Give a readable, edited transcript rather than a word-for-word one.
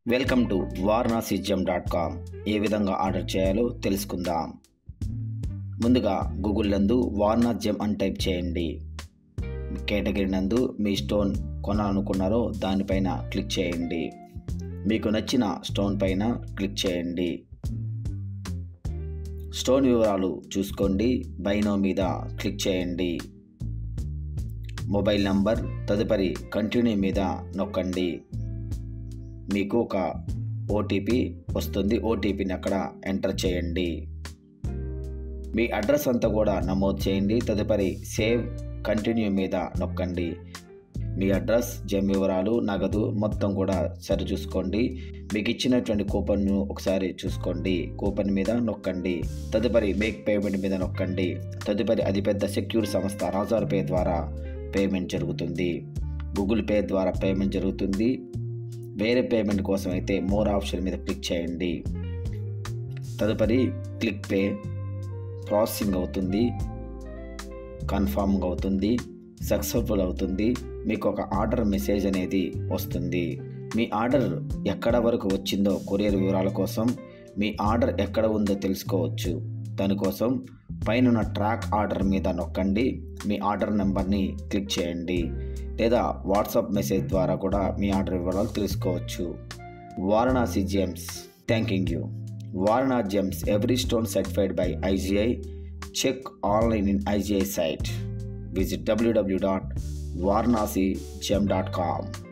Welcome to varnasijam.com. ఏ విధంగా order చేయాలో తెలుసుకుందాం. ముందుగా గూగుల్ నందు వారణాసి జెమ్ అని టైప్ చేయండి. కేటగిరీ నందు మీ స్టోన్ కొనాలనుకున్నారో దానిపైన క్లిక్ చేయండి. మీకు నచ్చిన స్టోన్ పైన క్లిక్ చేయండి. స్టోన్ వివరాలు చూసుకోండి. బై నౌ మీద క్లిక్ చేయండి. మొబైల్ నంబర్ తదుపరి కంటిన్యూ మీద నొక్కండి. మీకు ఒక ఓటీపీ వస్తుంది. ఓటీపీని అక్కడ ఎంటర్ చేయండి. మీ అడ్రస్ అంతా కూడా నమోదు చేయండి. తదుపరి సేవ్ కంటిన్యూ మీద నొక్కండి. మీ అడ్రస్, జెమ్ వివరాలు, నగదు మొత్తం కూడా సరి చూసుకోండి. మీకు ఇచ్చినటువంటి కూపన్ను ఒకసారి చూసుకోండి. కూపన్ మీద నొక్కండి. తదుపరి మేక్ పేమెంట్ మీద నొక్కండి. తదుపరి అతిపెద్ద సెక్యూర్ సంస్థ రాజర్ పే ద్వారా పేమెంట్ జరుగుతుంది. గూగుల్ పే ద్వారా పేమెంట్ జరుగుతుంది. వేరే పేమెంట్ కోసం అయితే మోర్ ఆప్షన్ మీద క్లిక్ చేయండి. తదుపరి క్లిక్ పే ప్రాసెసింగ్ అవుతుంది, కన్ఫర్మ్ అవుతుంది, సక్సెస్ఫుల్ అవుతుంది. మీకు ఒక ఆర్డర్ మెసేజ్ అనేది వస్తుంది. మీ ఆర్డర్ ఎక్కడ వరకు వచ్చిందో కొరియర్ వివరాల కోసం, మీ ఆర్డర్ ఎక్కడ ఉందో తెలుసుకోవచ్చు. దానికోసం పైన ట్రాక్ ఆర్డర్ మీద నొక్కండి. మీ ఆర్డర్ నెంబర్ని క్లిక్ చేయండి. లేదా వాట్సాప్ మెసేజ్ ద్వారా కూడా మీ ఆర్డర్ వివరాలు తెలుసుకోవచ్చు. Varanasi Gems thanking you. Varanasi Gems, every stone certified by IGI. Check online in IGI site. Visit www.varnasijam.com.